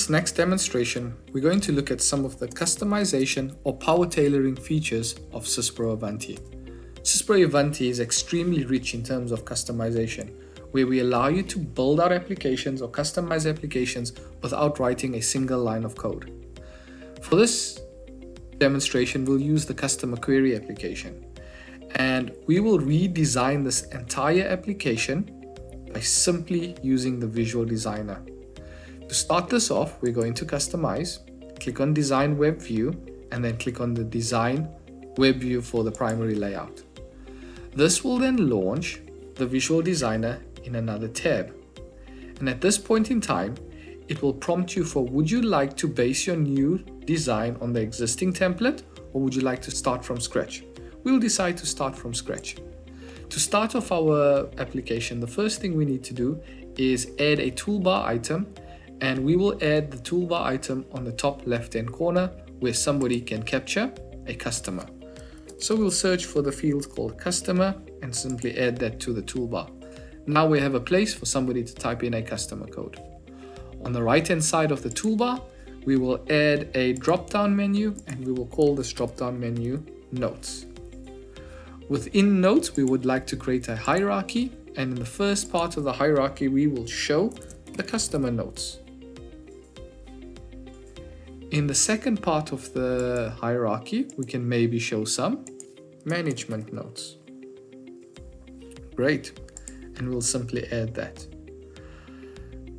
this next demonstration, we're going to look at some of the customization or power tailoring features of Syspro Avanti. Syspro Avanti is extremely rich in terms of customization, where we allow you to build out applications or customize applications without writing a single line of code. For this demonstration, we'll use the customer query application, and we will redesign this entire application by simply using the visual designer. To start this off, we're going to customize, click on Design Web View, and then click on the Design Web View for the primary layout. This will then launch the visual designer in another tab. And at this point in time, it will prompt you for, would you like to base your new design on the existing template, or would you like to start from scratch? We'll decide to start from scratch. To start off our application, the first thing we need to do is add a toolbar item, and we will add the toolbar item on the top left-hand corner where somebody can capture a customer. So we'll search for the field called customer and simply add that to the toolbar. Now we have a place for somebody to type in a customer code. On the right-hand side of the toolbar, we will add a drop-down menu, and we will call this drop-down menu Notes. Within Notes, we would like to create a hierarchy, and in the first part of the hierarchy, we will show the customer notes. In the second part of the hierarchy, we can maybe show some management notes. Great, and we'll simply add that.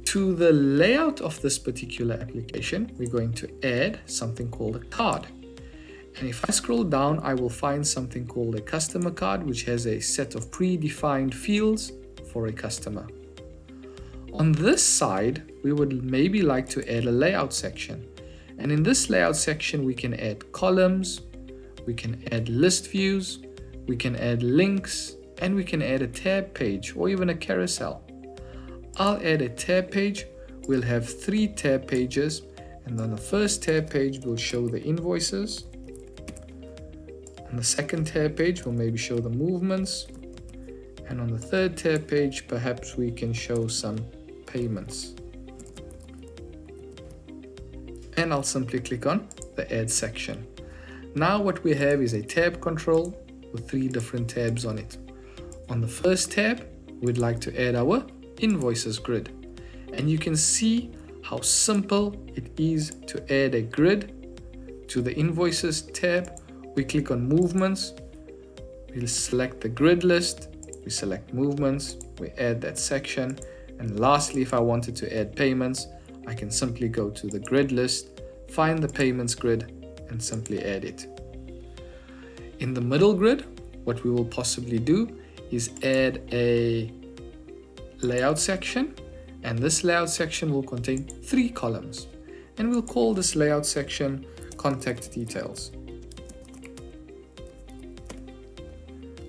To the layout of this particular application, we're going to add something called a card. And if I scroll down, I will find something called a customer card, which has a set of predefined fields for a customer. On this side, we would maybe like to add a layout section. And in this layout section, we can add columns, we can add list views, we can add links, and we can add a tab page or even a carousel. I'll add a tab page. We'll have 3 tab pages, and on the first tab page, we'll show the invoices. On the second tab page, we'll maybe show the movements. And on the third tab page, perhaps we can show some payments. And I'll simply click on the Add section. Now what we have is a tab control with 3 different tabs on it. On the first tab, we'd like to add our invoices grid. And you can see how simple it is to add a grid. To the invoices tab, we click on movements, we'll select the grid list, we select movements, we add that section. And lastly, if I wanted to add payments, I can simply go to the grid list, find the payments grid, and simply add it. In the middle grid, what we will possibly do is add a layout section, and this layout section will contain 3 columns, and we'll call this layout section Contact Details.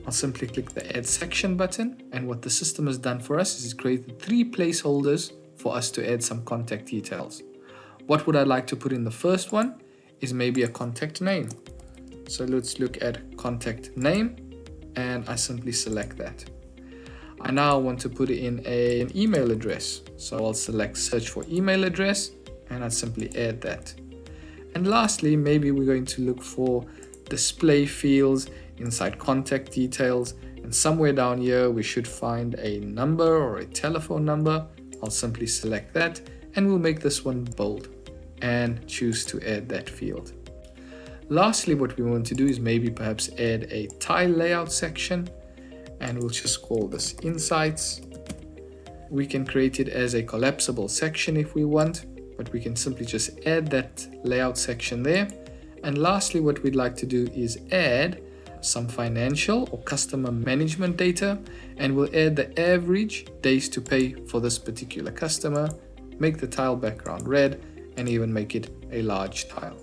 I'll simply click the Add Section button, and what the system has done for us is created 3 placeholders for us to add some contact details. What would I like to put in the first one is maybe a contact name. So let's look at contact name, and I simply select that. I now want to put in an email address. So I'll select search for email address, and I'll simply add that. And lastly, maybe we're going to look for display fields inside contact details, and somewhere down here we should find a number or a telephone number. I'll simply select that, and we'll make this one bold and choose to add that field. Lastly, what we want to do is maybe perhaps add a tile layout section, and we'll just call this Insights. We can create it as a collapsible section if we want, but we can simply just add that layout section there. And lastly, what we'd like to do is add some financial or customer management data, and we'll add the average days to pay for this particular customer, make the tile background red, and even make it a large tile.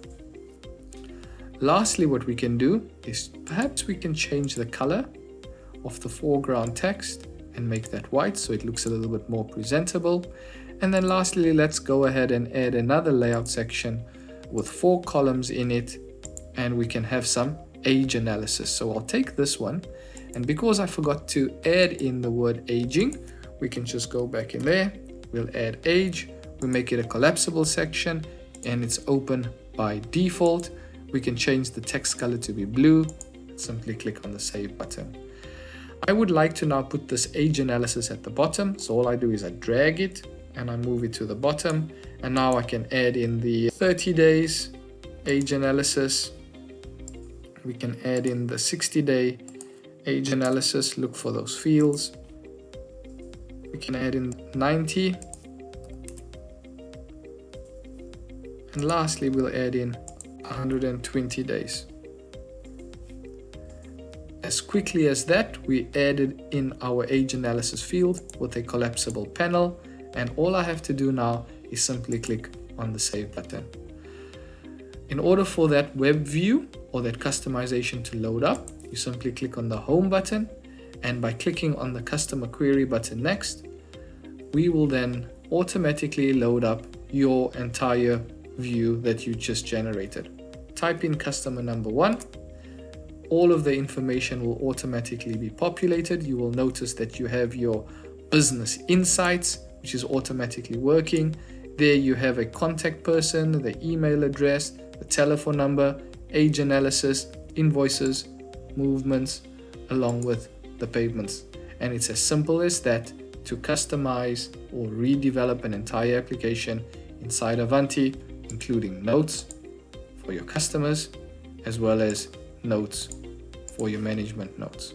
Lastly, what we can do is perhaps we can change the color of the foreground text and make that white so it looks a little bit more presentable. And then lastly, let's go ahead and add another layout section with 4 columns in it, and we can have some age analysis. So I'll take this one, and because I forgot to add in the word aging, we can just go back in there, we'll add age, We make it a collapsible section and it's open by default. We can change the text color to be blue. Simply click on the save button. I would like to now put this age analysis at the bottom. So all I do is I drag it and I move it to the bottom. And now I can add in the 30 days age analysis. We can add in the 60-day age analysis. Look for those fields. We can add in 90. And lastly, we'll add in 120 days. As quickly as that, we added in our age analysis field with a collapsible panel. And all I have to do now is simply click on the save button. In order for that web view or that customization to load up, you simply click on the home button. And by clicking on the customer query button next, we will then automatically load up your entire view that you just generated. Type in customer number 1. All of the information will automatically be populated. You will notice that you have your business insights, which is automatically working. There you have a contact person, the email address, the telephone number, age analysis, invoices, movements, along with the payments. And it's as simple as that to customize or redevelop an entire application inside Avanti, including notes for your customers, as well as notes for your management notes.